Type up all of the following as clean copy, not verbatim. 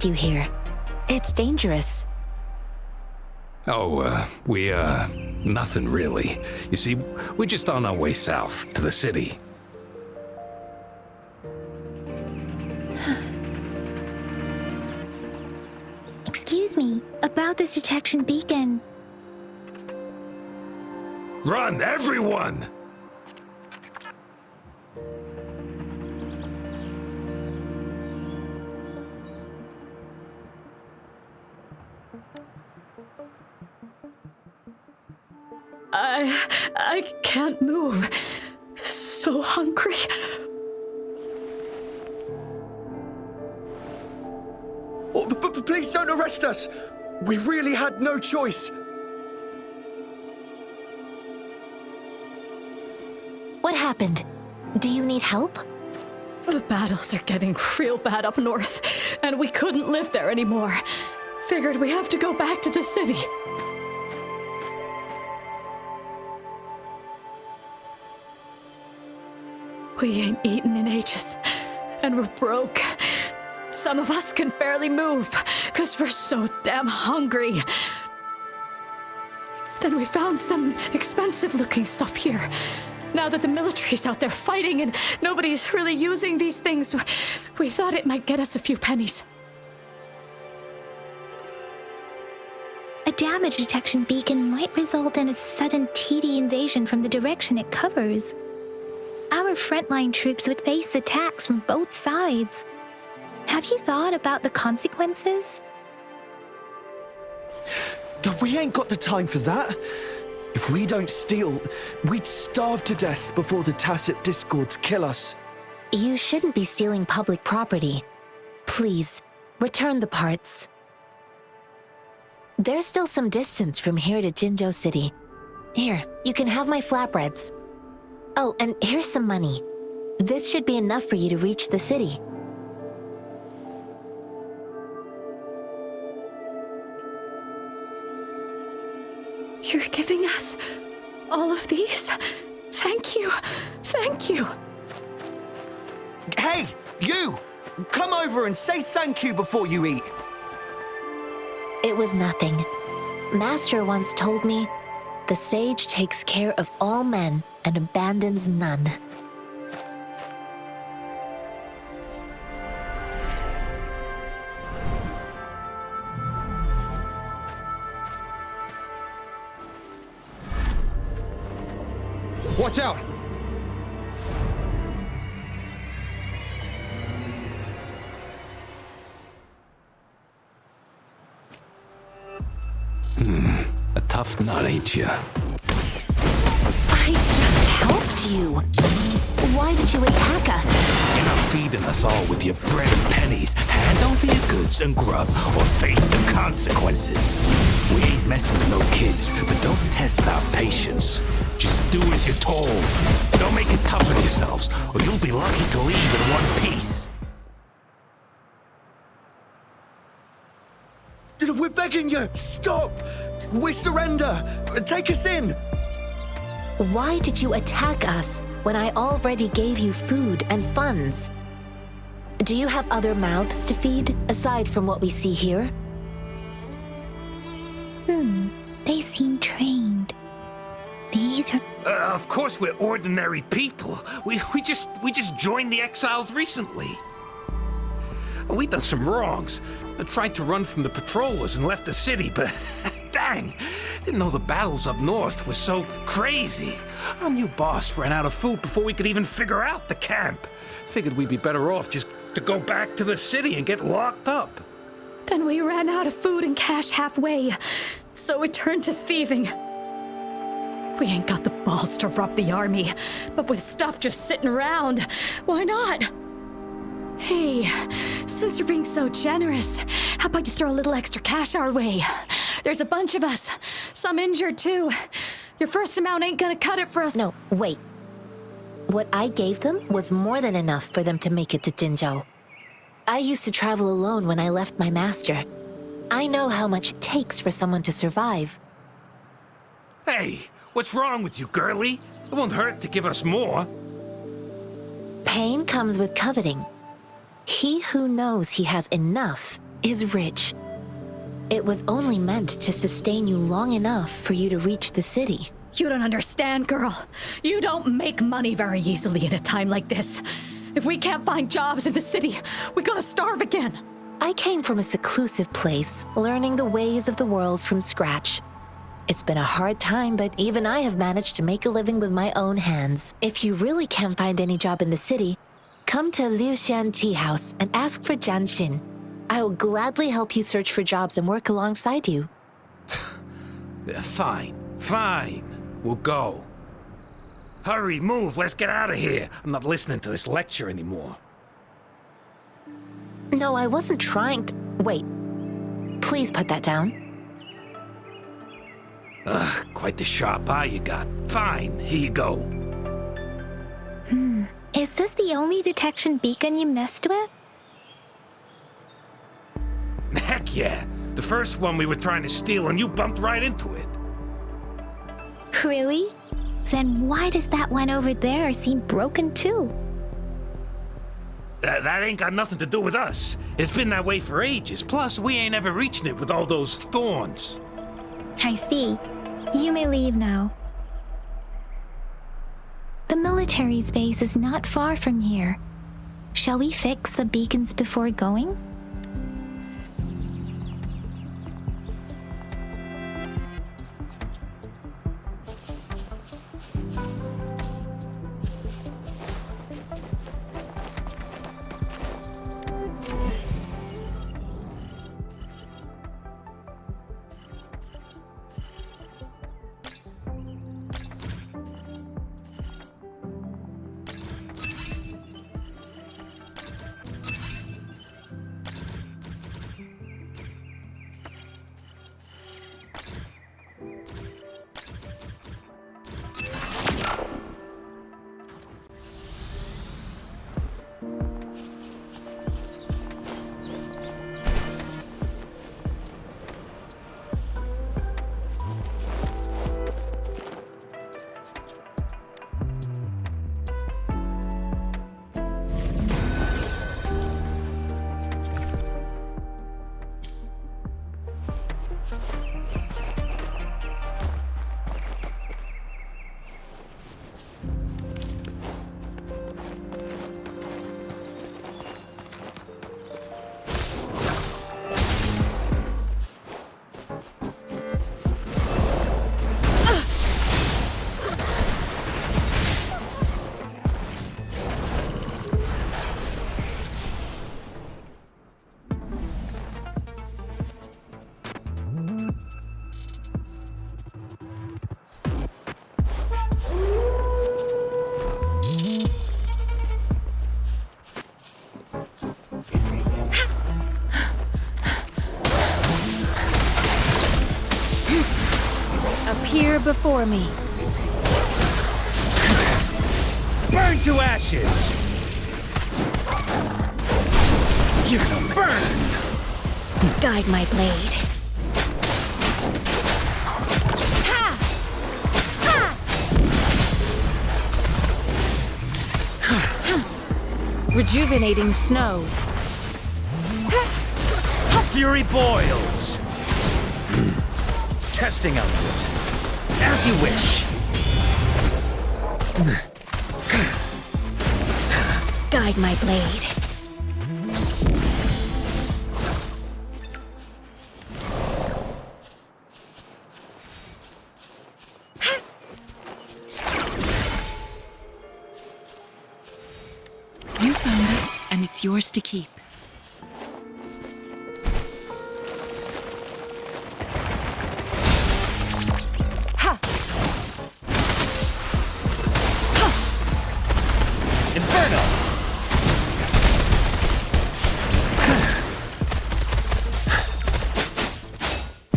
you here. It's dangerous. Oh, nothing really. You see, we're just on our way south to the city. Excuse me, about this detection beacon. Run, everyone! I can't move. So hungry. Oh, please don't arrest us! We really had no choice. What happened? Do you need help? The battles are getting real bad up north, and we couldn't live there anymore. Figured we have to go back to the city. We ain't eaten in ages, and we're broke. Some of us can barely move, 'cause we're so damn hungry. Then we found some expensive-looking stuff here. Now that the military's out there fighting and nobody's really using these things, we thought it might get us a few pennies. A damage detection beacon might result in a sudden TD invasion from the direction it covers. Our frontline troops would face attacks from both sides. Have you thought about the consequences? We ain't got the time for that. If we don't steal, we'd starve to death before the tacit discords kill us. You shouldn't be stealing public property. Please, return the parts. There's still some distance from here to Jinzhou City. Here, you can have my flatbreads. Oh, and here's some money. This should be enough for you to reach the city. You're giving us all of these? Thank you. Thank you. Hey, you! Come over and say thank you before you eat. It was nothing. Master once told me, the sage takes care of all men and abandons none. Watch out! A tough nut, ain't ya? I just helped you. Why did you attack us? You're not feeding us all with your bread and pennies. Hand over your goods and grub, or face the consequences. We ain't messing with no kids, but don't test our patience. Just do as you're told. Don't make it tough on yourselves, or you'll be lucky to leave in one piece. We're begging you! Stop! We surrender! Take us in! Why did you attack us when I already gave you food and funds? Do you have other mouths to feed, aside from what we see here? They seem trained. These are... Of course we're ordinary people. We just joined the exiles recently. We done some wrongs. I tried to run from the patrollers and left the city, but dang, didn't know the battles up north were so crazy. Our new boss ran out of food before we could even figure out the camp. Figured we'd be better off just to go back to the city and get locked up. Then we ran out of food and cash halfway, so we turned to thieving. We ain't got the balls to rob the army, but with stuff just sitting around, why not? Hey, since you're being so generous, how about you throw a little extra cash our way? There's a bunch of us, some injured too. Your first amount ain't gonna cut it for us. No, wait. What I gave them was more than enough for them to make it to Jinzhou. I used to travel alone when I left my master. I know how much it takes for someone to survive. Hey, what's wrong with you, girlie? It won't hurt to give us more. Pain comes with coveting. He who knows he has enough is rich. It was only meant to sustain you long enough for you to reach the city. You don't understand, girl. You don't make money very easily in a time like this. If we can't find jobs in the city, we're gonna starve again. I came from a seclusive place, learning the ways of the world from scratch. It's been a hard time, but even I have managed to make a living with my own hands. If you really can't find any job in the city, come to Liuxian Tea House and ask for Jianxin. I will gladly help you search for jobs and work alongside you. Fine. We'll go. Hurry, move, let's get out of here. I'm not listening to this lecture anymore. No, I wasn't trying to... Wait. Please put that down. Quite the sharp eye you got. Fine, here you go. Is this the only detection beacon you messed with? Heck yeah. The first one we were trying to steal and you bumped right into it. Really? Then why does that one over there seem broken too? That ain't got nothing to do with us. It's been that way for ages. Plus, we ain't ever reaching it with all those thorns. I see. You may leave now. The military's base is not far from here. Shall we fix the beacons before going? Appear before me. Burn to ashes! You're no burn! Guide my blade. Ha! Ha! Rejuvenating snow. Fury boils! Testing element. As you wish. Guide my blade. You found it, and it's yours to keep.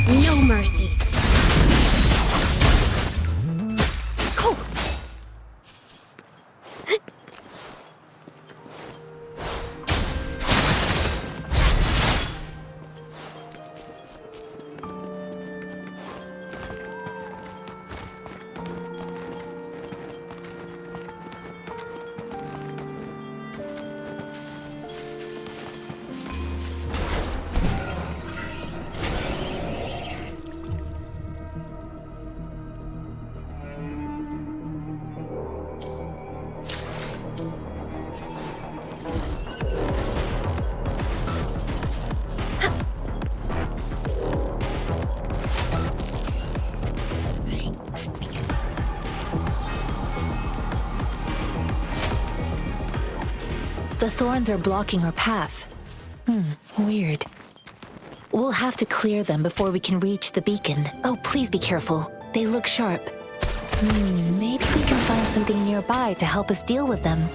No mercy. Cool. The thorns are blocking our path. Weird. We'll have to clear them before we can reach the beacon. Oh, please be careful. They look sharp. Maybe we can find something nearby to help us deal with them.